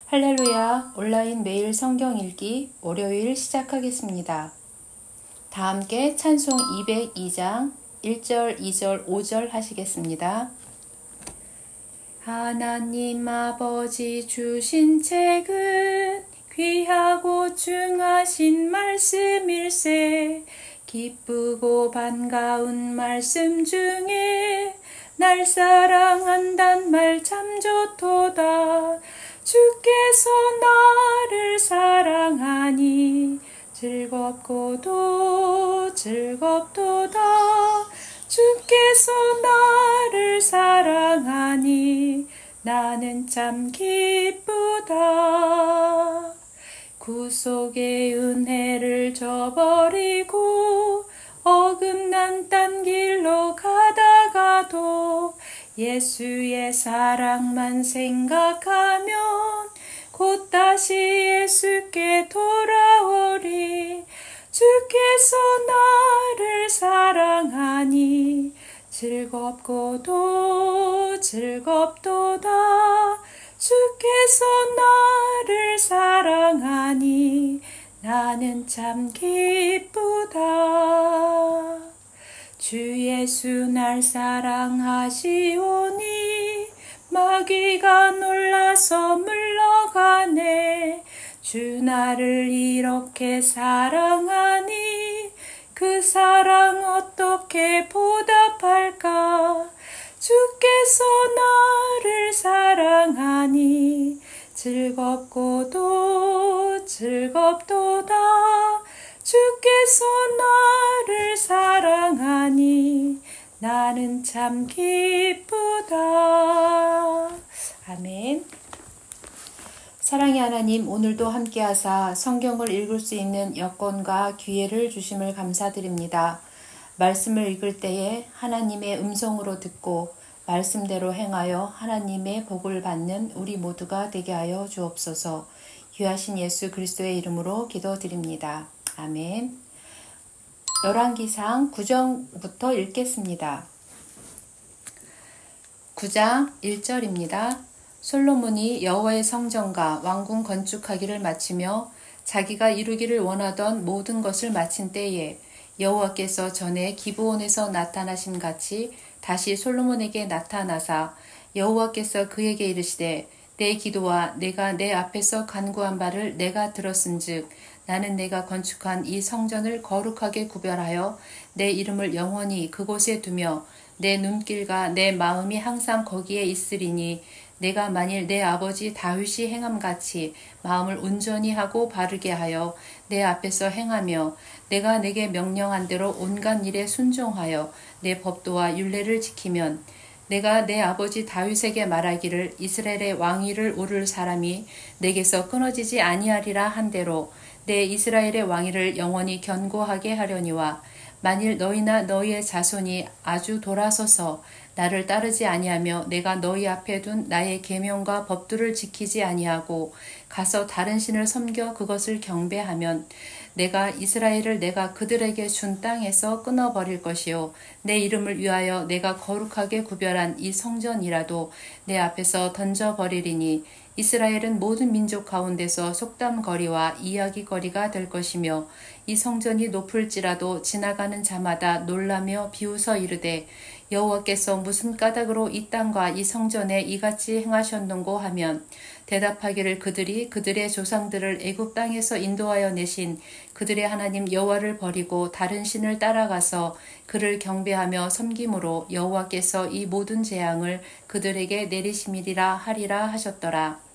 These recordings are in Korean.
할렐루야, 온라인 매일 성경 읽기 월요일 시작하겠습니다. 다 함께 찬송 202장 1절, 2절, 5절 하시겠습니다. 하나님 아버지 주신 책은 귀하고 중하신 말씀일세. 기쁘고 반가운 말씀 중에 날 사랑한단 말 참 좋도다. 주께서 나를 사랑하니 즐겁고도 즐겁도다. 주께서 나를 사랑하니 나는 참 기쁘다. 구속의 은혜를 저버리고 어긋난 딴 길로 가다가도 예수의 사랑만 생각하면 곧 다시 예수께 돌아오리. 주께서 나를 사랑하니 즐겁고도 즐겁도다. 주께서 나를 사랑하니 나는 참 기쁘다. 주 예수 날 사랑하시오니 마귀가 놀라서 물러가네. 주 나를 이렇게 사랑하니 그 사랑 어떻게 보답할까. 주께서 나를 사랑하니 즐겁고도 즐겁도다. 주께서 나를 사랑하니 나는 참 기쁘다. 아멘. 사랑의 하나님, 오늘도 함께하사 성경을 읽을 수 있는 여건과 기회를 주심을 감사드립니다. 말씀을 읽을 때에 하나님의 음성으로 듣고 말씀대로 행하여 하나님의 복을 받는 우리 모두가 되게 하여 주옵소서. 귀하신 예수 그리스도의 이름으로 기도드립니다. 아멘. 열왕기상 9장부터 읽겠습니다. 9장 1절입니다. 솔로몬이 여호와의 성전과 왕궁 건축하기를 마치며 자기가 이루기를 원하던 모든 것을 마친 때에 여호와께서 전에 기브온에서 나타나신 같이 다시 솔로몬에게 나타나사 여호와께서 그에게 이르시되 내 기도와 내가 내 앞에서 간구한 바를 내가 들었은즉 나는 내가 건축한 이 성전을 거룩하게 구별하여 내 이름을 영원히 그곳에 두며 내 눈길과 내 마음이 항상 거기에 있으리니 내가 만일 내 아버지 다윗이 행함같이 마음을 온전히 하고 바르게 하여 내 앞에서 행하며 내가 내게 명령한 대로 온갖 일에 순종하여 내 법도와 율례를 지키면 내가 내 아버지 다윗에게 말하기를 이스라엘의 왕위를 오를 사람이 내게서 끊어지지 아니하리라 한 대로 내 이스라엘의 왕위를 영원히 견고하게 하려니와 만일 너희나 너희의 자손이 아주 돌아서서 나를 따르지 아니하며 내가 너희 앞에 둔 나의 계명과 법도를 지키지 아니하고 가서 다른 신을 섬겨 그것을 경배하면 내가 이스라엘을 내가 그들에게 준 땅에서 끊어버릴 것이요 내 이름을 위하여 내가 거룩하게 구별한 이 성전이라도 내 앞에서 던져버리리니 이스라엘은 모든 민족 가운데서 속담거리와 이야기거리가 될 것이며 이 성전이 높을지라도 지나가는 자마다 놀라며 비웃어 이르되 여호와께서 무슨 까닭으로 이 땅과 이 성전에 이같이 행하셨는고 하면 대답하기를 그들이 그들의 조상들을 애굽 땅에서 인도하여 내신 그들의 하나님 여호와를 버리고 다른 신을 따라가서 그를 경배하며 섬김으로 여호와께서 이 모든 재앙을 그들에게 내리심이리라 하리라 하셨더라.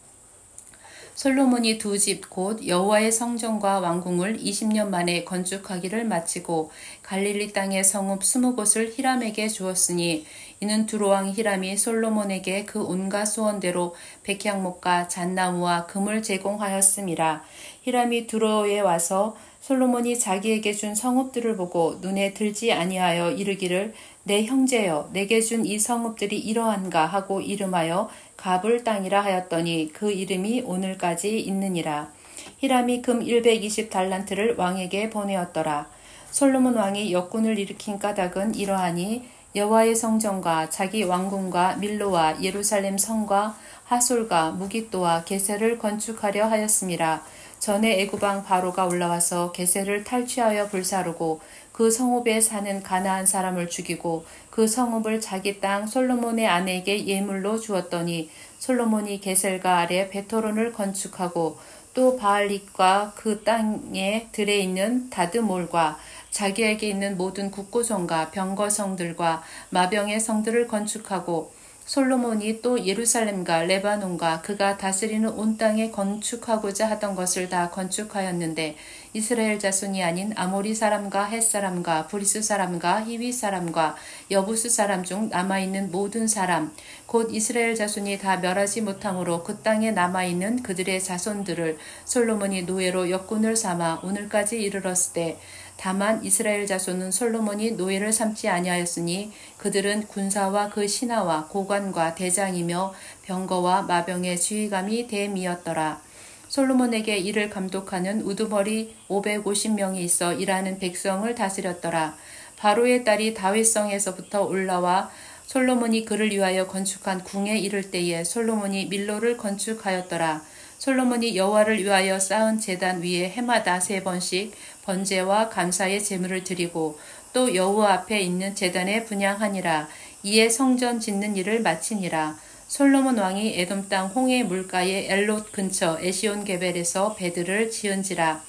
솔로몬이 두 집 곧 여호와의 성전과 왕궁을 20년 만에 건축하기를 마치고 갈릴리 땅의 성읍 20곳을 히람에게 주었으니 이는 두로왕 히람이 솔로몬에게 그 온갖 소원대로 백향목과 잣나무와 금을 제공하였음이라. 히람이 두로에 와서 솔로몬이 자기에게 준 성읍들을 보고 눈에 들지 아니하여 이르기를 내 형제여 내게 준 이 성읍들이 이러한가 하고 이름하여 가불 땅이라 하였더니 그 이름이 오늘까지 있느니라. 히람이 금 120달란트를 왕에게 보내었더라. 솔로몬 왕이 역군을 일으킨 까닭은 이러하니 여호와의 성전과 자기 왕궁과 밀로와 예루살렘 성과 하솔과 무깃도와 게셀을 건축하려 하였음이라. 전에 애굽왕 바로가 올라와서 게셀을 탈취하여 불사르고 그 성읍에 사는 가나안 사람을 죽이고 그 성읍을 자기 땅 솔로몬의 아내에게 예물로 주었더니 솔로몬이 게셀과 아래 베토론을 건축하고 또 바알릿과 그 땅에 들에 있는 다드몰과 자기에게 있는 모든 국고성과 병거성들과 마병의 성들을 건축하고 솔로몬이 또 예루살렘과 레바논과 그가 다스리는 온 땅에 건축하고자 하던 것을 다 건축하였는데 이스라엘 자손이 아닌 아모리 사람과 헷 사람과 브리스 사람과 히위 사람과 여부스 사람 중 남아있는 모든 사람 곧 이스라엘 자손이 다 멸하지 못함으로 그 땅에 남아있는 그들의 자손들을 솔로몬이 노예로 역군을 삼아 오늘까지 이르렀을 때 다만 이스라엘 자손은 솔로몬이 노예를 삼지 아니하였으니 그들은 군사와 그 신하와 고관과 대장이며 병거와 마병의 지휘감이 대미였더라. 솔로몬에게 이를 감독하는 우두머리 550명이 있어 일하는 백성을 다스렸더라. 바로의 딸이 다윗성에서부터 올라와 솔로몬이 그를 위하여 건축한 궁에 이를 때에 솔로몬이 밀로를 건축하였더라. 솔로몬이 여호와를 위하여 쌓은 제단 위에 해마다 3번씩 번제와 감사의 제물을 드리고 또 여호와 앞에 있는 제단에 분향하니라. 이에 성전 짓는 일을 마치니라. 솔로몬 왕이 에돔 땅 홍해 물가의 엘롯 근처 에시온 게벨에서 배들을 지은지라.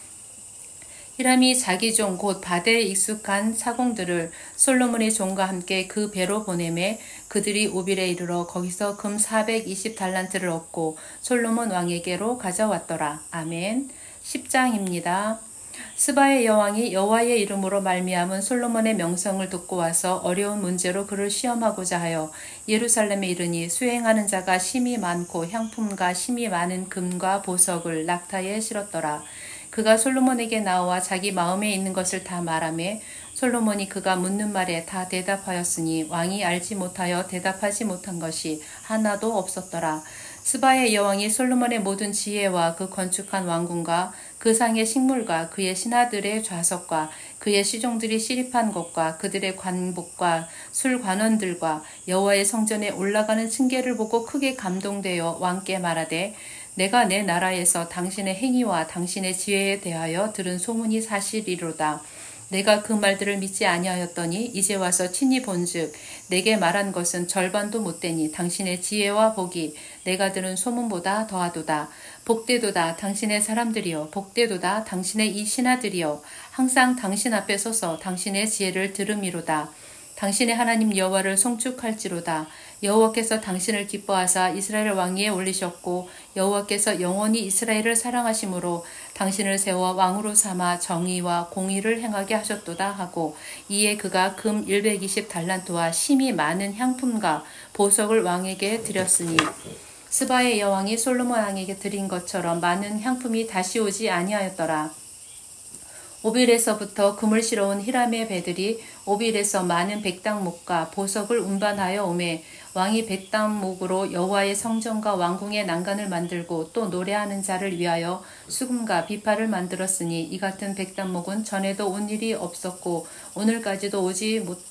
히람이 자기 종 곧 바다에 익숙한 사공들을 솔로몬의 종과 함께 그 배로 보내매 그들이 오빌에 이르러 거기서 금 420달란트를 얻고 솔로몬 왕에게로 가져왔더라. 아멘. 10장입니다. 스바의 여왕이 여호와의 이름으로 말미암은 솔로몬의 명성을 듣고 와서 어려운 문제로 그를 시험하고자 하여 예루살렘에 이르니 수행하는 자가 심이 많고 향품과 심이 많은 금과 보석을 낙타에 실었더라. 그가 솔로몬에게 나와 자기 마음에 있는 것을 다 말하매 솔로몬이 그가 묻는 말에 다 대답하였으니 왕이 알지 못하여 대답하지 못한 것이 하나도 없었더라. 스바의 여왕이 솔로몬의 모든 지혜와 그 건축한 왕궁과 그 상의 식물과 그의 신하들의 좌석과 그의 시종들이 시립한 곳과 그들의 관복과 술관원들과 여호와의 성전에 올라가는 층계를 보고 크게 감동되어 왕께 말하되 내가 내 나라에서 당신의 행위와 당신의 지혜에 대하여 들은 소문이 사실이로다. 내가 그 말들을 믿지 아니하였더니 이제 와서 친히 본즉 내게 말한 것은 절반도 못되니 당신의 지혜와 복이 내가 들은 소문보다 더하도다. 복되도다 당신의 사람들이여 복되도다 당신의 이 신하들이여 항상 당신 앞에 서서 당신의 지혜를 들음이로다. 당신의 하나님 여호와를 송축할지로다. 여호와께서 당신을 기뻐하사 이스라엘 왕위에 올리셨고 여호와께서 영원히 이스라엘을 사랑하심으로 당신을 세워 왕으로 삼아 정의와 공의를 행하게 하셨도다 하고 이에 그가 금 120달란트와 심이 많은 향품과 보석을 왕에게 드렸으니 스바의 여왕이 솔로몬 왕에게 드린 것처럼 많은 향품이 다시 오지 아니하였더라. 오빌에서부터 금을 실어온 히람의 배들이 오빌에서 많은 백당목과 보석을 운반하여 오매 왕이 백당목으로 여호와의 성전과 왕궁의 난간을 만들고 또 노래하는 자를 위하여 수금과 비파를 만들었으니 이 같은 백당목은 전에도 온 일이 없었고 오늘까지도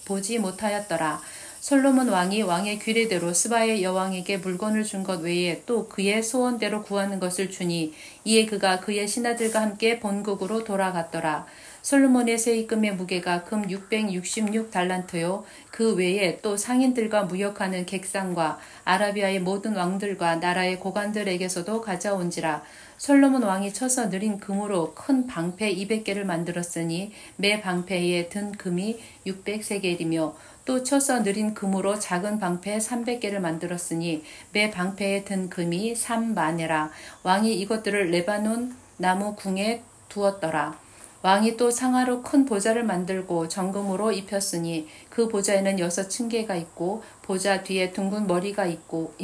보지 못하였더라. 솔로몬 왕이 왕의 규례대로 스바의 여왕에게 물건을 준 것 외에 또 그의 소원대로 구하는 것을 주니 이에 그가 그의 신하들과 함께 본국으로 돌아갔더라. 솔로몬의 세입금의 무게가 금 666달란트요. 그 외에 또 상인들과 무역하는 객상과 아라비아의 모든 왕들과 나라의 고관들에게서도 가져온지라. 솔로몬 왕이 쳐서 느린 금으로 큰 방패 200개를 만들었으니 매 방패에 든 금이 600세겔이며 또 쳐서 느린 금으로 작은 방패 300개를 만들었으니 매 방패에 든 금이 3마네라. 왕이 이것들을 레바논 나무 궁에 두었더라. 왕이 또 상하로 큰 보좌를 만들고 정금으로 입혔으니 그 보좌에는 6층계가 있고 보좌 뒤에 둥근 머리가 있고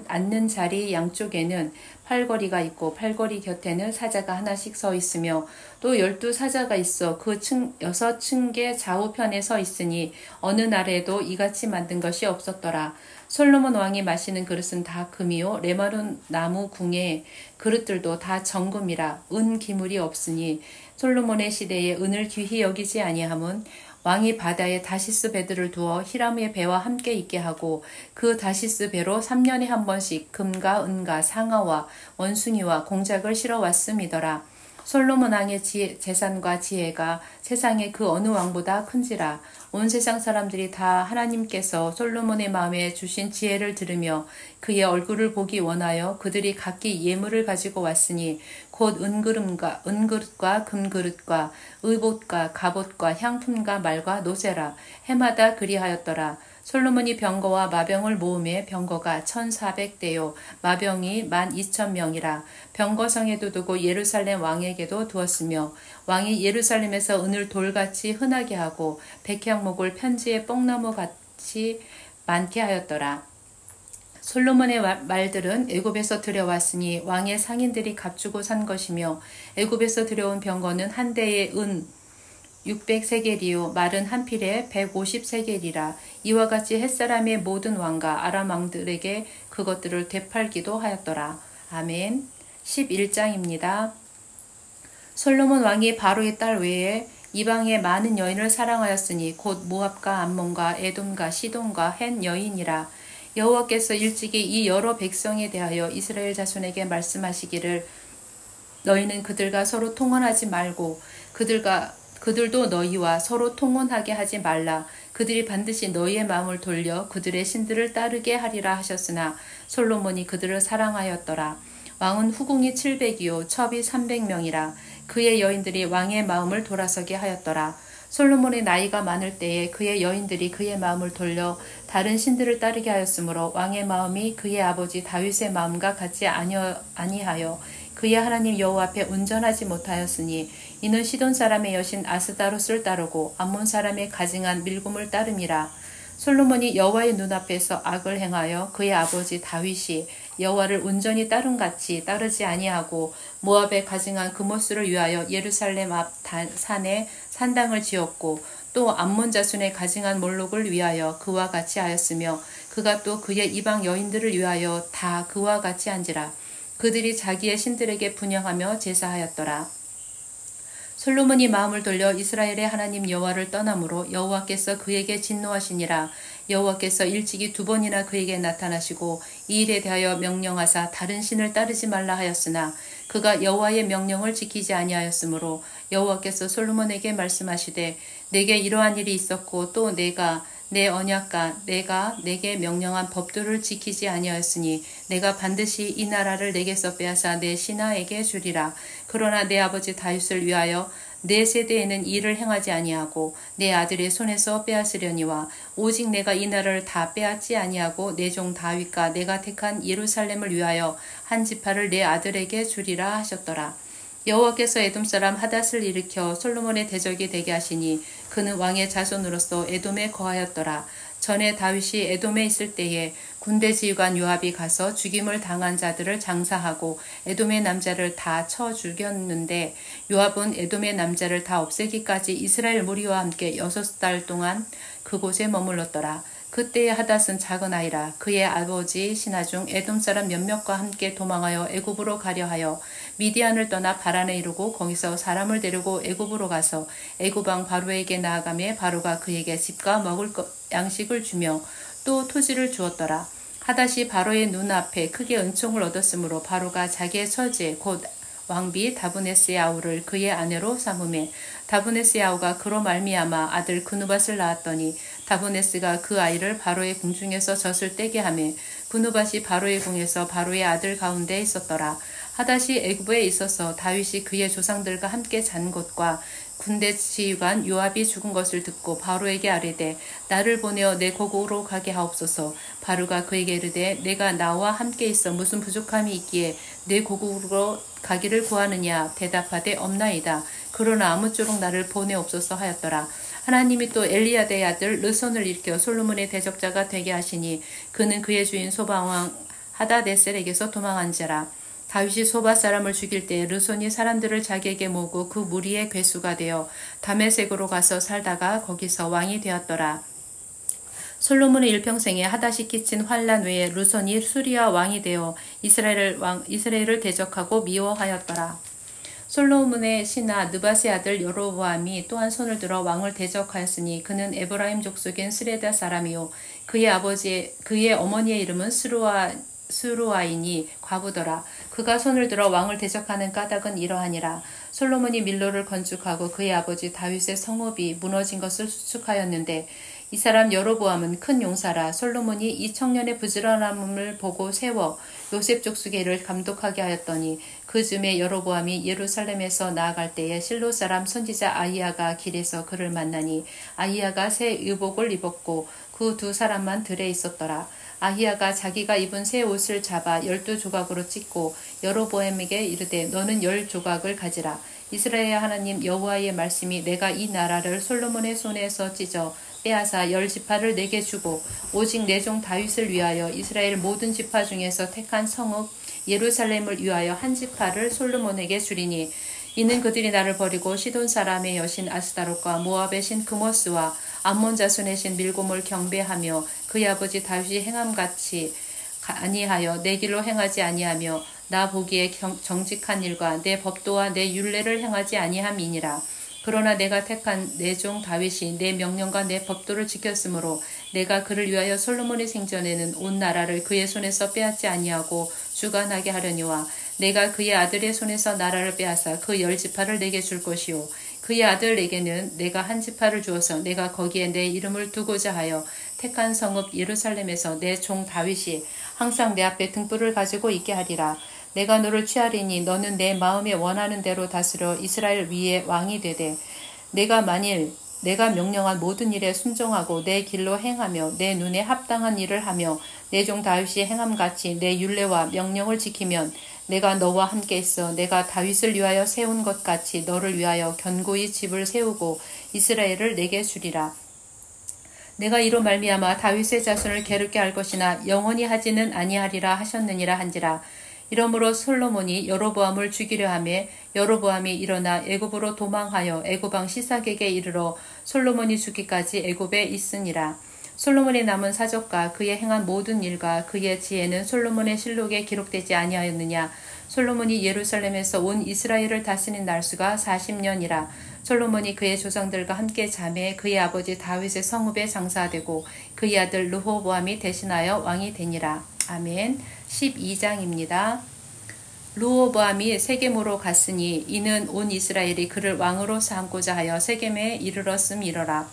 앉는 자리 양쪽에는 팔걸이가 있고 팔걸이 곁에는 사자가 하나씩 서 있으며 또 12사자가 있어 그 6층계 좌우편에 서 있으니 어느 나라에도 이같이 만든 것이 없었더라. 솔로몬 왕이 마시는 그릇은 다 금이요 레바논 나무 궁의 그릇들도 다 정금이라 은 기물이 없으니 솔로몬의 시대에 은을 귀히 여기지 아니함은 왕이 바다에 다시스 배들을 두어 히람의 배와 함께 있게 하고 그 다시스 배로 3년에 한 번씩 금과 은과 상아와 원숭이와 공작을 실어 왔음이더라. 솔로몬 왕의 재산과 지혜가 세상의 그 어느 왕보다 큰지라. 온 세상 사람들이 다 하나님께서 솔로몬의 마음에 주신 지혜를 들으며 그의 얼굴을 보기 원하여 그들이 각기 예물을 가지고 왔으니 곧 은그릇과 금그릇과 의봇과 갑옷과 향품과 말과 노새라. 해마다 그리하였더라. 솔로몬이 병거와 마병을 모음에 병거가 1400대요 마병이 12,000명이라. 병거성에도 두고 예루살렘 왕에게도 두었으며 왕이 예루살렘에서 은을 돌같이 흔하게 하고 백향목을 편지의 뽕나무같이 많게 하였더라. 솔로몬의 말들은 애굽에서 들여왔으니 왕의 상인들이 값주고 산 것이며 애굽에서 들여온 병거는 한 대에 은 600세겔이요 말은 한 필에 150세겔이라. 이와 같이 햇사람의 모든 왕과 아람 왕들에게 그것들을 되팔기도 하였더라. 아멘. 11장입니다. 솔로몬 왕이 바로의 딸 외에 이방의 많은 여인을 사랑하였으니 곧 모압과 암몬과 에돔과 시돈과 헷 여인이라. 여호와께서 일찍이 이 여러 백성에 대하여 이스라엘 자손에게 말씀하시기를 너희는 그들과 서로 통혼하지 말고 그들도 너희와 서로 통혼하게 하지 말라. 그들이 반드시 너희의 마음을 돌려 그들의 신들을 따르게 하리라 하셨으나 솔로몬이 그들을 사랑하였더라. 왕은 후궁이 700이요 첩이 300명이라. 그의 여인들이 왕의 마음을 돌아서게 하였더라. 솔로몬의 나이가 많을 때에 그의 여인들이 그의 마음을 돌려 다른 신들을 따르게 하였으므로 왕의 마음이 그의 아버지 다윗의 마음과 같지 아니하여 그의 하나님 여호와 앞에 온전하지 못하였으니 이는 시돈 사람의 여신 아스다롯을 따르고 암몬 사람의 가증한 밀곰을 따름이라. 솔로몬이 여호와의 눈앞에서 악을 행하여 그의 아버지 다윗이 여호와를 온전히 따름같이 따르지 아니하고 모압에 가증한 그모스를 위하여 예루살렘 앞 산에 산당을 지었고 또 암몬 자손의 가증한 몰록을 위하여 그와 같이 하였으며 그가 또 그의 이방 여인들을 위하여 다 그와 같이 한지라. 그들이 자기의 신들에게 분향하며 제사하였더라. 솔로몬이 마음을 돌려 이스라엘의 하나님 여호와를 떠남으로 여호와께서 그에게 진노하시니라. 여호와께서 일찍이 2번이나 그에게 나타나시고 이 일에 대하여 명령하사 다른 신을 따르지 말라 하였으나 그가 여호와의 명령을 지키지 아니하였으므로 여호와께서 솔로몬에게 말씀하시되 내게 이러한 일이 있었고 또 내가 내 언약과 내가 내게 명령한 법도를 지키지 아니하였으니 내가 반드시 이 나라를 내게서 빼앗아 내 신하에게 주리라. 그러나 내 아버지 다윗을 위하여 내 세대에는 이를 행하지 아니하고 내 아들의 손에서 빼앗으려니와 오직 내가 이 나라를 다 빼앗지 아니하고 내 종 다윗과 내가 택한 예루살렘을 위하여 한 지파를 내 아들에게 주리라 하셨더라. 여호와께서 에돔 사람 하닷을 일으켜 솔로몬의 대적이 되게 하시니 그는 왕의 자손으로서 에돔에 거하였더라. 전에 다윗이 에돔에 있을 때에 군대 지휘관 요압이 가서 죽임을 당한 자들을 장사하고 에돔의 남자를 다 쳐 죽였는데 요압은 에돔의 남자를 다 없애기까지 이스라엘 무리와 함께 6달 동안 그곳에 머물렀더라. 그때의 하닷은 작은 아이라. 그의 아버지 신하 중 에돔 사람 몇몇과 함께 도망하여 애굽으로 가려 하여 미디안을 떠나 바란에 이르고 거기서 사람을 데리고 애굽으로 가서 애굽 왕 바로에게 나아가매 바로가 그에게 집과 먹을 양식을 주며 또 토지를 주었더라. 하닷이 바로의 눈앞에 크게 은총을 얻었으므로 바로가 자기의 처제 곧 왕비 다브네스의 아우를 그의 아내로 삼으매 다브네스의 아우가 그로 말미암아 아들 그누밧을 낳았더니 다브네스가 그 아이를 바로의 궁중에서 젖을 떼게 하매 그누밧이 바로의 궁에서 바로의 아들 가운데 있었더라. 하닷이 애굽에 있어서 다윗이 그의 조상들과 함께 잔 곳과 군대 지휘관 요압이 죽은 것을 듣고 바로에게 아뢰되 나를 보내어 내 고국으로 가게 하옵소서. 바로가 그에게 이르되 내가 나와 함께 있어 무슨 부족함이 있기에 내 고국으로 가기를 구하느냐. 대답하되 없나이다. 그러나 아무쪼록 나를 보내옵소서 하였더라. 하나님이 또 엘리야드의 아들 르손을 일으켜 솔로몬의 대적자가 되게 하시니 그는 그의 주인 소바왕 하다데셀에게서 도망한 자라. 다윗이 소바 사람을 죽일 때 르손이 사람들을 자기에게 모으고 그 무리의 괴수가 되어 다메섹으로 가서 살다가 거기서 왕이 되었더라. 솔로몬의 일평생에 하닷이 끼친 환란 외에 르손이 수리아 왕이 되어 이스라엘을 대적하고 미워하였더라. 솔로몬의 신하 느밧의 아들 여로보암이 또한 손을 들어 왕을 대적하였으니 그는 에브라임 족속인 스레다 사람이요 그의 어머니의 이름은 스루아이니 과부더라. 그가 손을 들어 왕을 대적하는 까닭은 이러하니라. 솔로몬이 밀로를 건축하고 그의 아버지 다윗의 성읍이 무너진 것을 수축하였는데 이 사람 여로보암은 큰 용사라. 솔로몬이 이 청년의 부지런함을 보고 세워 요셉 족속의 일을 감독하게 하였더니 그 즈음에 여로보암이 예루살렘에서 나아갈 때에 실로 사람 선지자 아히야가 길에서 그를 만나니 아히야가 새 의복을 입었고 그 두 사람만 들에 있었더라. 아히야가 자기가 입은 새 옷을 잡아 12조각으로 찢고 여로보암에게 이르되 너는 10조각을 가지라. 이스라엘 하나님 여호와의 말씀이 내가 이 나라를 솔로몬의 손에서 찢어 빼앗아 10지파를 내게 주고 오직 내 종 다윗을 위하여 이스라엘 모든 지파 중에서 택한 성읍 예루살렘을 위하여 한 지파를 솔로몬에게 주리니 이는 그들이 나를 버리고 시돈 사람의 여신 아스다롯과 모압의 신 그모스와 암몬 자손의 신 밀곰을 경배하며 그의 아버지 다윗이 행함같이 아니하여 내 길로 행하지 아니하며 나 보기에 정직한 일과 내 법도와 내 율례를 행하지 아니함이니라. 그러나 내가 택한 내 종 다윗이 내 명령과 내 법도를 지켰으므로 내가 그를 위하여 솔로몬의 생전에는 온 나라를 그의 손에서 빼앗지 아니하고 주관하게 하려니와 내가 그의 아들의 손에서 나라를 빼앗아 그 10지파를 내게 줄 것이요 그의 아들에게는 내가 한 지파를 주어서 내가 거기에 내 이름을 두고자 하여 택한 성읍 예루살렘에서 내 종 다윗이 항상 내 앞에 등불을 가지고 있게 하리라. 내가 너를 취하리니 너는 내 마음에 원하는 대로 다스려 이스라엘 위에 왕이 되되 내가 만일 내가 명령한 모든 일에 순종하고 내 길로 행하며 내 눈에 합당한 일을 하며 내 종 다윗이 행함같이 내 율례와 명령을 지키면 내가 너와 함께 있어 내가 다윗을 위하여 세운 것 같이 너를 위하여 견고히 집을 세우고 이스라엘을 내게 주리라. 내가 이로 말미암아 다윗의 자손을 괴롭게 할 것이나 영원히 하지는 아니하리라 하셨느니라 한지라. 이러므로 솔로몬이 여로보암을 죽이려 하매 여로보암이 일어나 애굽으로 도망하여 애굽 왕 시삭에게 이르러 솔로몬이 죽기까지 애굽에 있으니라. 솔로몬의 남은 사적과 그의 행한 모든 일과 그의 지혜는 솔로몬의 실록에 기록되지 아니하였느냐. 솔로몬이 예루살렘에서 온 이스라엘을 다스린 날수가 40년이라. 솔로몬이 그의 조상들과 함께 잠에 그의 아버지 다윗의 성읍에 장사되고 그의 아들 르호보암이 대신하여 왕이 되니라. 아멘. 12장입니다. 르호보암이 세겜으로 갔으니 이는 온 이스라엘이 그를 왕으로 삼고자 하여 세겜에 이르렀음이러라.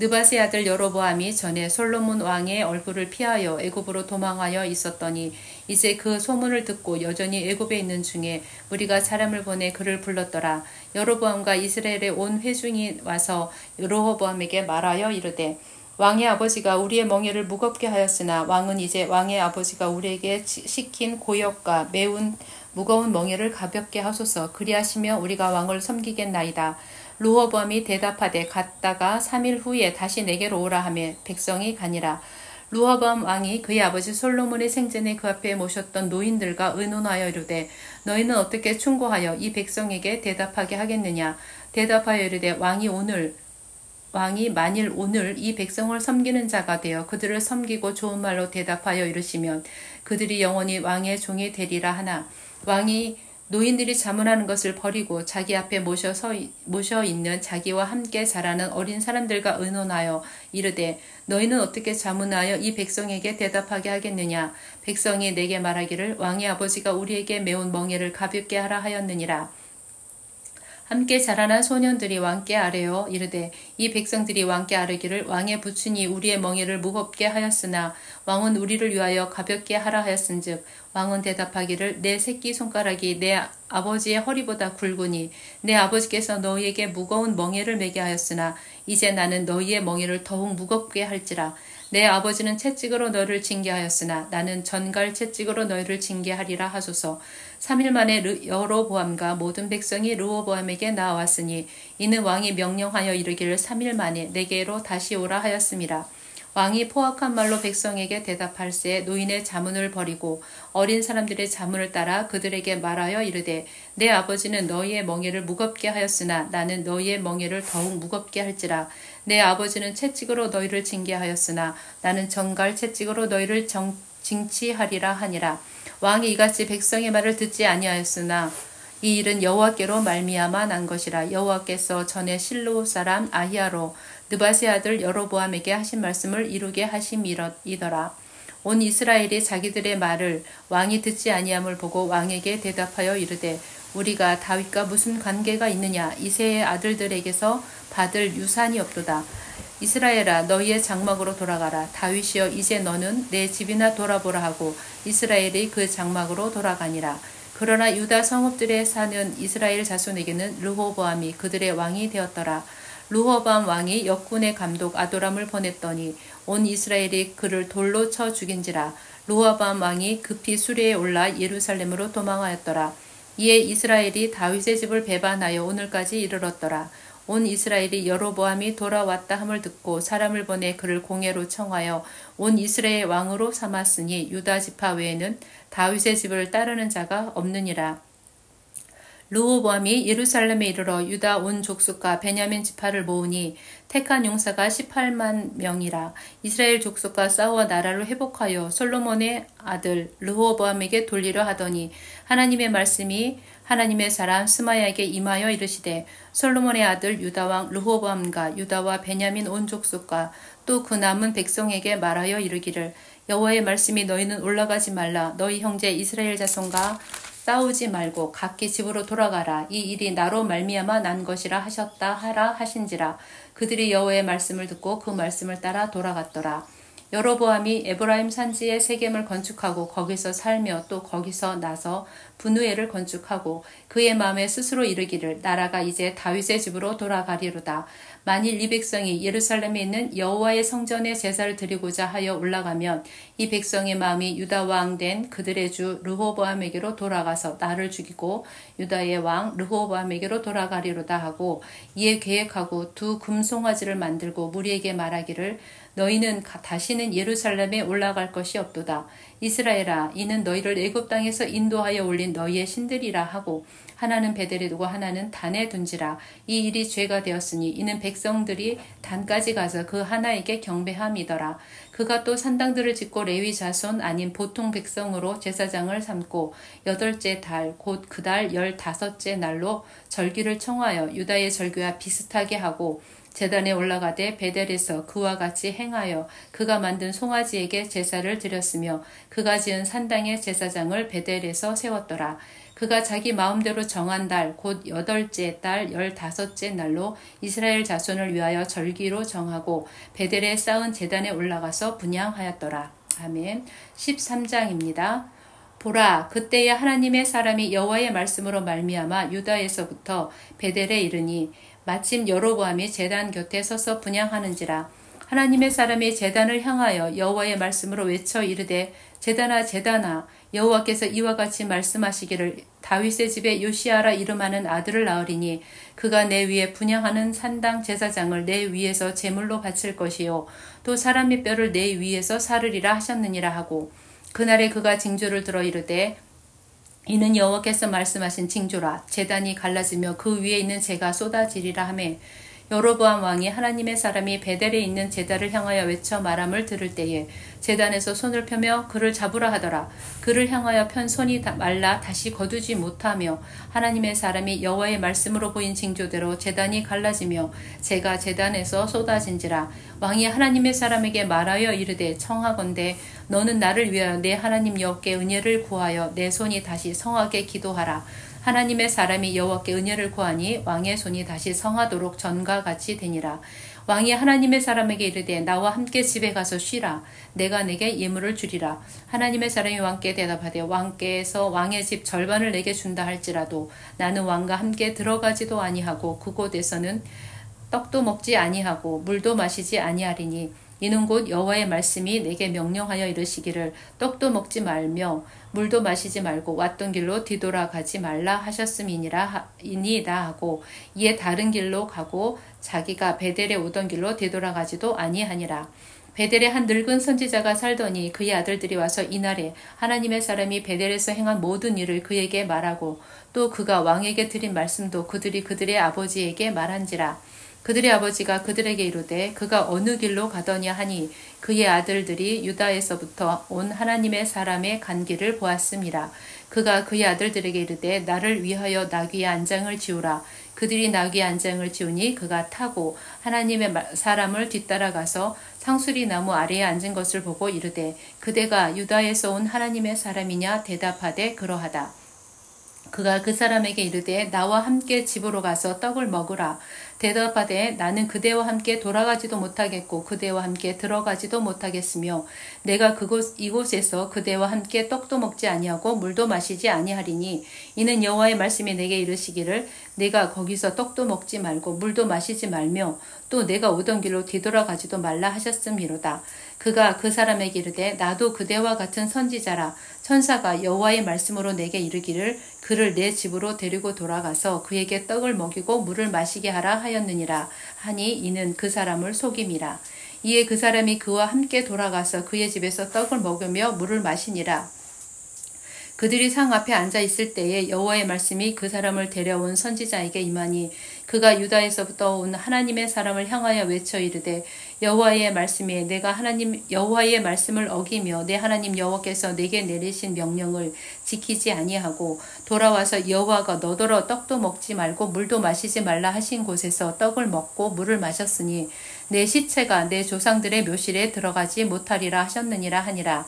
느밧의 아들 여로보암이 전에 솔로몬 왕의 얼굴을 피하여 애굽으로 도망하여 있었더니 이제 그 소문을 듣고 여전히 애굽에 있는 중에 무리가 사람을 보내 그를 불렀더라. 여로보암과 이스라엘의 온 회중이 와서 르호보암에게 말하여 이르되 왕의 아버지가 우리의 멍에를 무겁게 하였으나 왕은 이제 왕의 아버지가 우리에게 시킨 고역과 매운 무거운 멍에를 가볍게 하소서. 그리하시며 우리가 왕을 섬기겠나이다. 르호보암이 대답하되 갔다가 3일 후에 다시 내게로 오라 하며 백성이 가니라. 르호보암 왕이 그의 아버지 솔로몬의 생전에 그 앞에 모셨던 노인들과 의논하여 이르되 너희는 어떻게 충고하여 이 백성에게 대답하게 하겠느냐. 대답하여 이르되 왕이 만일 오늘 이 백성을 섬기는 자가 되어 그들을 섬기고 좋은 말로 대답하여 이르시면 그들이 영원히 왕의 종이 되리라 하나 왕이 노인들이 자문하는 것을 버리고 자기 앞에 모셔 있는 자기와 함께 자라는 어린 사람들과 의논하여 이르되 너희는 어떻게 자문하여 이 백성에게 대답하게 하겠느냐. 백성이 내게 말하기를 왕의 아버지가 우리에게 매운 멍에를 가볍게 하라 하였느니라. 함께 자라난 소년들이 왕께 아뢰어 이르되 이 백성들이 왕께 아뢰기를 왕의 부친이 우리의 멍에를 무겁게 하였으나 왕은 우리를 위하여 가볍게 하라 하였은즉 왕은 대답하기를 내 새끼 손가락이 내 아버지의 허리보다 굵으니 내 아버지께서 너희에게 무거운 멍에를 매게 하였으나 이제 나는 너희의 멍에를 더욱 무겁게 할지라. 내 아버지는 채찍으로 너를 징계하였으나 나는 전갈 채찍으로 너희를 징계하리라 하소서. 3일 만에 여로보암과 모든 백성이 르호보암에게 나왔으니 이는 왕이 명령하여 이르기를 3일 만에 내게로 다시 오라 하였음이라. 왕이 포악한 말로 백성에게 대답할새 노인의 자문을 버리고 어린 사람들의 자문을 따라 그들에게 말하여 이르되 내 아버지는 너희의 멍에를 무겁게 하였으나 나는 너희의 멍에를 더욱 무겁게 할지라. 내 아버지는 채찍으로 너희를 징계하였으나 나는 정갈 채찍으로 너희를 징치하리라 하니라. 왕이 이같이 백성의 말을 듣지 아니하였으나 이 일은 여호와께로 말미암아 난 것이라. 여호와께서 전에 실로 사람 아히야로 느밧의 아들 여로보암에게 하신 말씀을 이루게 하심이더라. 온 이스라엘이 자기들의 말을 왕이 듣지 아니함을 보고 왕에게 대답하여 이르되 우리가 다윗과 무슨 관계가 있느냐. 이새의 아들들에게서 받을 유산이 없도다. 이스라엘아 너희의 장막으로 돌아가라. 다윗이여 이제 너는 내 집이나 돌아보라 하고 이스라엘이 그 장막으로 돌아가니라. 그러나 유다 성읍들에 사는 이스라엘 자손에게는 르호보암이 그들의 왕이 되었더라. 르호보암 왕이 역군의 감독 아도람을 보냈더니 온 이스라엘이 그를 돌로 쳐 죽인지라. 르호보암 왕이 급히 수레에 올라 예루살렘으로 도망하였더라. 이에 이스라엘이 다윗의 집을 배반하여 오늘까지 이르렀더라. 온 이스라엘이 여로보암이 돌아왔다 함을 듣고 사람을 보내 그를 공회로 청하여 온 이스라엘 왕으로 삼았으니 유다 지파 외에는 다윗의 집을 따르는 자가 없느니라. 르호보암이 예루살렘에 이르러 유다 온 족속과 베냐민 지파를 모으니 택한 용사가 18만 명이라. 이스라엘 족속과 싸워 나라를 회복하여 솔로몬의 아들 르호보암에게 돌리려 하더니 하나님의 말씀이 하나님의 사람 스마야에게 임하여 이르시되 솔로몬의 아들 유다왕 르호보암과 유다와 베냐민 온 족속과 또 그 남은 백성에게 말하여 이르기를 여호와의 말씀이 너희는 올라가지 말라. 너희 형제 이스라엘 자손과 싸우지 말고 각기 집으로 돌아가라. 이 일이 나로 말미암아 난 것이라 하셨다 하라 하신지라. 그들이 여호와의 말씀을 듣고 그 말씀을 따라 돌아갔더라. 여로보암이 에브라임 산지에 세겜을 건축하고 거기서 살며 또 거기서 나서 분우엘을 건축하고 그의 마음에 스스로 이르기를 나라가 이제 다윗의 집으로 돌아가리로다. 만일 이 백성이 예루살렘에 있는 여호와의 성전에 제사를 드리고자 하여 올라가면 이 백성의 마음이 유다 왕 된 그들의 주 르호보암에게로 돌아가서 나를 죽이고 유다의 왕 르호보암에게로 돌아가리로다 하고 이에 계획하고 두 금송아지를 만들고 무리에게 말하기를 너희는 다시는 예루살렘에 올라갈 것이 없도다. 이스라엘아 이는 너희를 애굽 땅에서 인도하여 올린 너희의 신들이라 하고 하나는 베델에 두고 하나는 단에 둔지라. 이 일이 죄가 되었으니 이는 백성들이 단까지 가서 그 하나에게 경배함이더라. 그가 또 산당들을 짓고 레위 자손 아닌 보통 백성으로 제사장을 삼고 8째 달 곧 그 달 15째 날로 절기를 청하여 유다의 절기와 비슷하게 하고 제단에 올라가되 베델에서 그와 같이 행하여 그가 만든 송아지에게 제사를 드렸으며 그가 지은 산당의 제사장을 베델에서 세웠더라. 그가 자기 마음대로 정한 달 곧 8째 달 15째 날로 이스라엘 자손을 위하여 절기로 정하고 베델에 쌓은 제단에 올라가서 분향하였더라. 아멘. 13장입니다. 보라 그때에 하나님의 사람이 여호와의 말씀으로 말미암아 유다에서부터 베델에 이르니 마침 여로보암이 제단 곁에 서서 분향하는지라. 하나님의 사람이 제단을 향하여 여호와의 말씀으로 외쳐 이르되 제단아 제단아 여호와께서 이와 같이 말씀하시기를 다윗의 집에 요시아라 이름하는 아들을 낳으리니 그가 내 위에 분향하는 산당 제사장을 내 위에서 제물로 바칠 것이요 또 사람의 뼈를 내 위에서 사르리라 하셨느니라 하고 그날에 그가 징조를 들어 이르되 이는 여호와께서 말씀하신 징조라. 제단이 갈라지며 그 위에 있는 재가 쏟아지리라 하매 여로보암 왕이 하나님의 사람이 베델에 있는 제단을 향하여 외쳐 말함을 들을 때에 제단에서 손을 펴며 그를 잡으라 하더라. 그를 향하여 편 손이 말라 다시 거두지 못하며 하나님의 사람이 여호와의 말씀으로 보인 징조대로 제단이 갈라지며 재가 제단에서 쏟아진지라. 왕이 하나님의 사람에게 말하여 이르되 청하건대 너는 나를 위하여 내 하나님 여호와께 은혜를 구하여 내 손이 다시 성하게 기도하라. 하나님의 사람이 여호와께 은혜를 구하니 왕의 손이 다시 성하도록 전과 같이 되니라. 왕이 하나님의 사람에게 이르되 나와 함께 집에 가서 쉬라. 내가 내게 예물을 주리라. 하나님의 사람이 왕께 대답하되 왕께서 왕의 집 절반을 내게 준다 할지라도 나는 왕과 함께 들어가지도 아니하고 그곳에서는 떡도 먹지 아니하고 물도 마시지 아니하리니 이는 곧 여호와의 말씀이 내게 명령하여 이르시기를 떡도 먹지 말며 물도 마시지 말고 왔던 길로 뒤돌아가지 말라 하셨음이니라 이니이다 하고 이에 다른 길로 가고 자기가 베델에 오던 길로 뒤돌아가지도 아니하니라. 베델에 한 늙은 선지자가 살더니 그의 아들들이 와서 이날에 하나님의 사람이 베델에서 행한 모든 일을 그에게 말하고 또 그가 왕에게 드린 말씀도 그들이 그들의 아버지에게 말한지라. 그들의 아버지가 그들에게 이르되 그가 어느 길로 가더냐 하니 그의 아들들이 유다에서부터 온 하나님의 사람의 간 길을 보았음이라. 그가 그의 아들들에게 이르되 나를 위하여 나귀의 안장을 지우라. 그들이 나귀의 안장을 지우니 그가 타고 하나님의 사람을 뒤따라가서 상수리 나무 아래에 앉은 것을 보고 이르되 그대가 유다에서 온 하나님의 사람이냐 대답하되 그러하다. 그가 그 사람에게 이르되 나와 함께 집으로 가서 떡을 먹으라. 대답하되 나는 그대와 함께 돌아가지도 못하겠고 그대와 함께 들어가지도 못하겠으며 내가 이곳에서 그대와 함께 떡도 먹지 아니하고 물도 마시지 아니하리니 이는 여호와의 말씀이 내게 이르시기를 내가 거기서 떡도 먹지 말고 물도 마시지 말며 또 내가 오던 길로 뒤돌아가지도 말라 하셨음이로다. 그가 그 사람에게 이르되 나도 그대와 같은 선지자라. 천사가 여호와의 말씀으로 내게 이르기를 그를 내 집으로 데리고 돌아가서 그에게 떡을 먹이고 물을 마시게 하라 하였느니라 하니 이는 그 사람을 속임이라. 이에 그 사람이 그와 함께 돌아가서 그의 집에서 떡을 먹으며 물을 마시니라. 그들이 상 앞에 앉아 있을 때에 여호와의 말씀이 그 사람을 데려온 선지자에게 임하니 그가 유다에서부터 온 하나님의 사람을 향하여 외쳐 이르되 여호와의 말씀에 내가 여호와의 말씀을 어기며 내 하나님 여호와께서 내게 내리신 명령을 지키지 아니하고 돌아와서 여호와가 너더러 떡도 먹지 말고 물도 마시지 말라 하신 곳에서 떡을 먹고 물을 마셨으니 내 시체가 내 조상들의 묘실에 들어가지 못하리라 하셨느니라 하니라.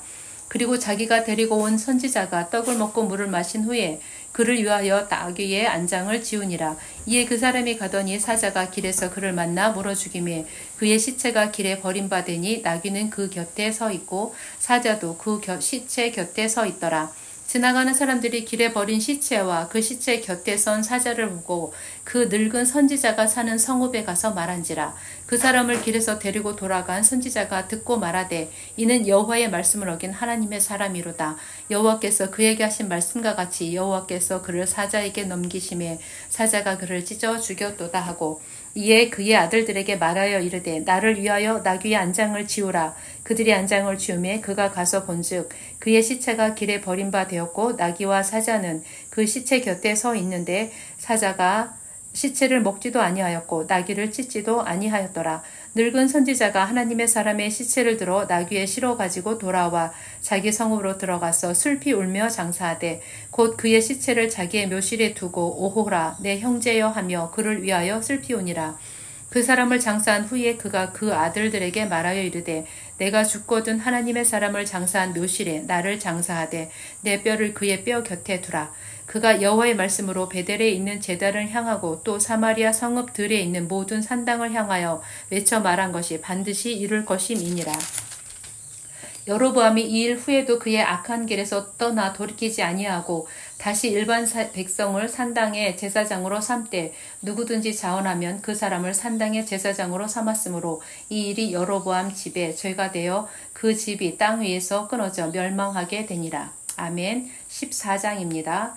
그리고 자기가 데리고 온 선지자가 떡을 먹고 물을 마신 후에 그를 위하여 나귀의 안장을 지우니라. 이에 그 사람이 가더니 사자가 길에서 그를 만나 물어 죽이매 그의 시체가 길에 버림받으니 나귀는 그 곁에 서 있고 사자도 그 시체 곁에 서 있더라. 지나가는 사람들이 길에 버린 시체와 그 시체 곁에 선 사자를 보고 그 늙은 선지자가 사는 성읍에 가서 말한지라. 그 사람을 길에서 데리고 돌아간 선지자가 듣고 말하되 이는 여호와의 말씀을 어긴 하나님의 사람이로다. 여호와께서 그에게 하신 말씀과 같이 여호와께서 그를 사자에게 넘기심에 사자가 그를 찢어 죽였도다 하고 이에 그의 아들들에게 말하여 이르되 나를 위하여 나귀의 안장을 지우라. 그들이 안장을 지우매 그가 가서 본즉 그의 시체가 길에 버린 바 되었고 나귀와 사자는 그 시체 곁에 서 있는데 사자가 시체를 먹지도 아니하였고 나귀를 찢지도 아니하였더라. 늙은 선지자가 하나님의 사람의 시체를 들어 나귀에 실어 가지고 돌아와 자기 성읍으로 들어가서 슬피 울며 장사하되 곧 그의 시체를 자기의 묘실에 두고 오호라 내 형제여 하며 그를 위하여 슬피우니라. 그 사람을 장사한 후에 그가 그 아들들에게 말하여 이르되 내가 죽거든 하나님의 사람을 장사한 묘실에 나를 장사하되 내 뼈를 그의 뼈 곁에 두라. 그가 여호와의 말씀으로 베델에 있는 제단을 향하고 또 사마리아 성읍들에 있는 모든 산당을 향하여 외쳐 말한 것이 반드시 이룰 것임이니라. 여로보암이 이 일 후에도 그의 악한 길에서 떠나 돌이키지 아니하고 다시 일반 백성을 산당의 제사장으로 삼되 누구든지 자원하면 그 사람을 산당의 제사장으로 삼았으므로 이 일이 여로보암 집에 죄가 되어 그 집이 땅 위에서 끊어져 멸망하게 되니라. 아멘. 14장입니다.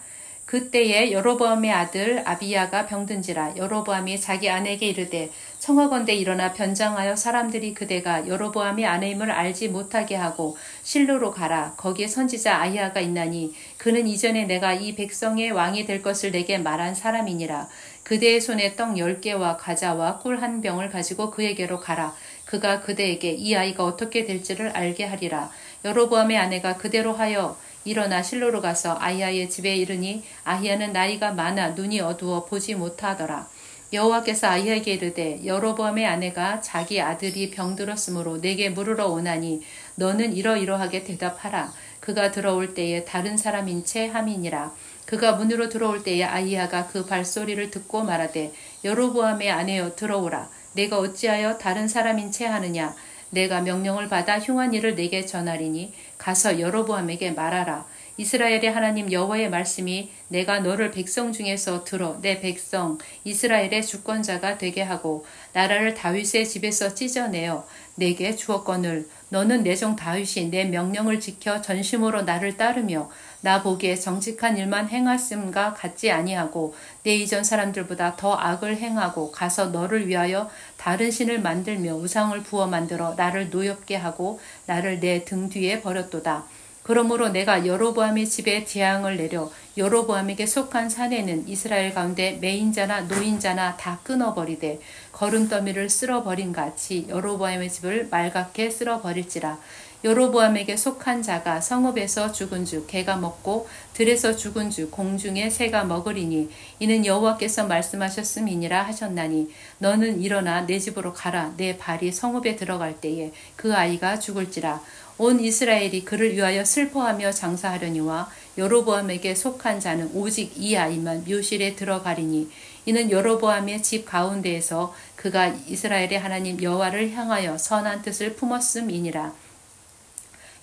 그때에 여로보암의 아들 아비야가 병든지라. 여로보암이 자기 아내에게 이르되 청하건대 일어나 변장하여 사람들이 그대가 여로보암의 아내임을 알지 못하게 하고 실로로 가라. 거기에 선지자 아히야가 있나니 그는 이전에 내가 이 백성의 왕이 될 것을 내게 말한 사람이니라. 그대의 손에 떡 10개와 과자와 꿀 한 병을 가지고 그에게로 가라. 그가 그대에게 이 아이가 어떻게 될지를 알게 하리라. 여로보암의 아내가 그대로 하여 일어나 실로로 가서 아히야의 집에 이르니 아히야는 나이가 많아 눈이 어두워 보지 못하더라. 여호와께서 아히야에게 이르되 여로보암의 아내가 자기 아들이 병들었으므로 내게 물으러 오나니 너는 이러이러하게 대답하라. 그가 들어올 때에 다른 사람인 채 함이니라. 그가 문으로 들어올 때에 아히야가 그 발소리를 듣고 말하되 여로보암의 아내여 들어오라. 내가 어찌하여 다른 사람인 채 하느냐. 내가 명령을 받아 흉한 일을 내게 전하리니 가서 여로보암에게 말하라. 이스라엘의 하나님 여호와의 말씀이 내가 너를 백성 중에서 들어 내 백성 이스라엘의 주권자가 되게 하고 나라를 다윗의 집에서 찢어내어 내게 주었거늘 너는 내 종 다윗이 내 명령을 지켜 전심으로 나를 따르며 나 보기에 정직한 일만 행했음과 같지 아니하고 내 이전 사람들보다 더 악을 행하고 가서 너를 위하여 다른 신을 만들며 우상을 부어 만들어 나를 노엽게 하고 나를 내 등 뒤에 버렸도다. 그러므로 내가 여로보암의 집에 재앙을 내려 여로보암에게 속한 사내는 이스라엘 가운데 매인자나 노인자나 다 끊어버리되 거름더미를 쓸어버린 같이 여로보암의 집을 말갛게 쓸어버릴지라. 여로보암에게 속한 자가 성읍에서 죽은즉 개가 먹고 들에서 죽은즉 공중에 새가 먹으리니 이는 여호와께서 말씀하셨음이니라 하셨나니 너는 일어나 내 집으로 가라. 내 발이 성읍에 들어갈 때에 그 아이가 죽을지라. 온 이스라엘이 그를 위하여 슬퍼하며 장사하려니와 여로보암에게 속한 자는 오직 이 아이만 묘실에 들어가리니 이는 여로보암의 집 가운데에서 그가 이스라엘의 하나님 여호와를 향하여 선한 뜻을 품었음이니라.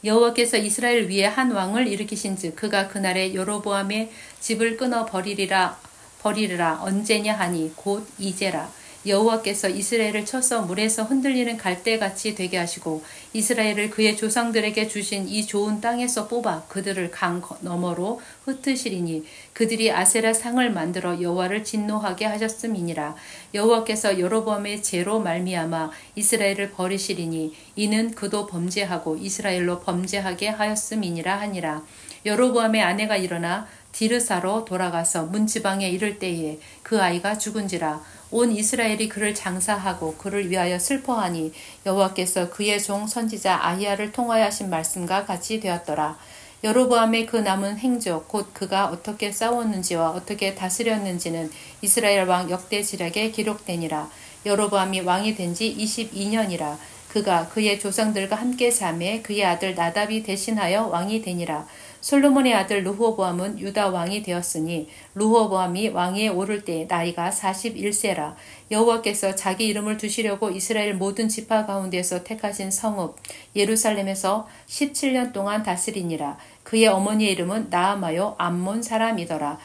여호와께서 이스라엘 위에 한 왕을 일으키신즉 그가 그날에 여로보암의 집을 끊어 버리리라 언제냐 하니 곧 이제라. 여호와께서 이스라엘을 쳐서 물에서 흔들리는 갈대같이 되게 하시고 이스라엘을 그의 조상들에게 주신 이 좋은 땅에서 뽑아 그들을 강 너머로 흩으시리니 그들이 아세라 상을 만들어 여호와를 진노하게 하셨음이니라. 여호와께서 여로보암의 죄로 말미암아 이스라엘을 버리시리니 이는 그도 범죄하고 이스라엘로 범죄하게 하였음이니라 하니라. 여로보암의 아내가 일어나 디르사로 돌아가서 문지방에 이를 때에 그 아이가 죽은지라. 온 이스라엘이 그를 장사하고 그를 위하여 슬퍼하니 여호와께서 그의 종 선지자 아히야를 통하여 하신 말씀과 같이 되었더라. 여로보암의 그 남은 행적 곧 그가 어떻게 싸웠는지와 어떻게 다스렸는지는 이스라엘 왕 역대지략에 기록되니라. 여로보암이 왕이 된 지 22년이라. 그가 그의 조상들과 함께 잠에 그의 아들 나답이 대신하여 왕이 되니라. 솔로몬의 아들 르호보암은 유다 왕이 되었으니 르호보암이 왕위에 오를 때 나이가 41세라. 여호와께서 자기 이름을 두시려고 이스라엘 모든 지파 가운데서 택하신 성읍 예루살렘에서 17년 동안 다스리니라. 그의 어머니의 이름은 나아마요 암몬 사람이더라.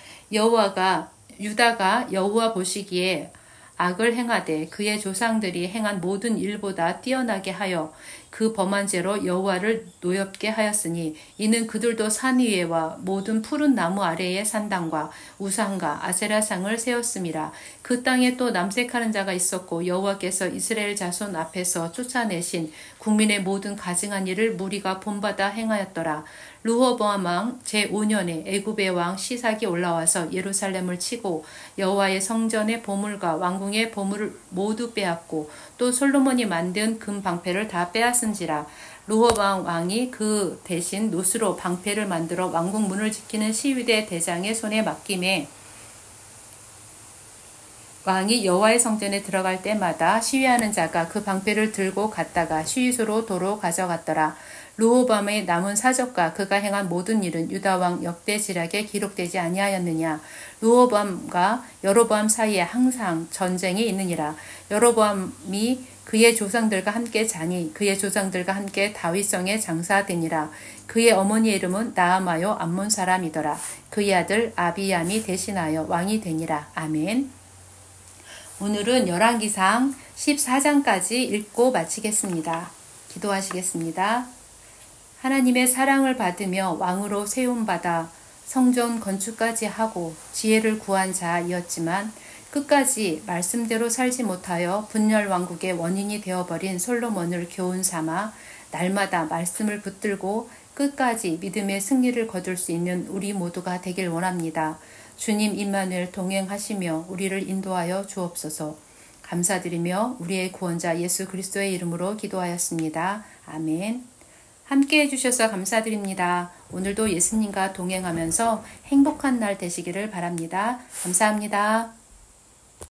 유다가 여호와 보시기에 악을 행하되 그의 조상들이 행한 모든 일보다 뛰어나게 하여 그 범한 죄로 여호와를 노엽게 하였으니 이는 그들도 산 위에와 모든 푸른 나무 아래에 산당과 우상과 아세라상을 세웠음이라. 그 땅에 또 남색하는 자가 있었고 여호와께서 이스라엘 자손 앞에서 쫓아내신 국민의 모든 가증한 일을 무리가 본받아 행하였더라. 르호보암 왕 제5년에 애굽의 왕 시삭이 올라와서 예루살렘을 치고 여호와의 성전의 보물과 왕궁의 보물을 모두 빼앗고 또 솔로몬이 만든 금 방패를 다 빼앗은지라. 르호보암 왕이 그 대신 노스로 방패를 만들어 왕궁 문을 지키는 시위대 대장의 손에 맡김에 왕이 여호와의 성전에 들어갈 때마다 시위하는 자가 그 방패를 들고 갔다가 시위소로 도로 가져갔더라. 르호보암의 남은 사적과 그가 행한 모든 일은 유다 왕 역대지략에 기록되지 아니하였느냐. 르호보암과 여로보암 사이에 항상 전쟁이 있느니라. 여로보암이 그의 조상들과 함께 자니 그의 조상들과 함께 다윗성에 장사되니라. 그의 어머니의 이름은 나아마요 암몬 사람이더라. 그의 아들 아비암이 대신하여 왕이 되니라. 아멘. 오늘은 열왕기상 14장까지 읽고 마치겠습니다. 기도하시겠습니다. 하나님의 사랑을 받으며 왕으로 세움받아 성전 건축까지 하고 지혜를 구한 자이었지만 끝까지 말씀대로 살지 못하여 분열 왕국의 원인이 되어버린 솔로몬을 교훈 삼아 날마다 말씀을 붙들고 끝까지 믿음의 승리를 거둘 수 있는 우리 모두가 되길 원합니다. 주님 임마누엘 동행하시며 우리를 인도하여 주옵소서. 감사드리며 우리의 구원자 예수 그리스도의 이름으로 기도하였습니다. 아멘. 함께 해주셔서 감사드립니다. 오늘도 예수님과 동행하면서 행복한 날 되시기를 바랍니다. 감사합니다.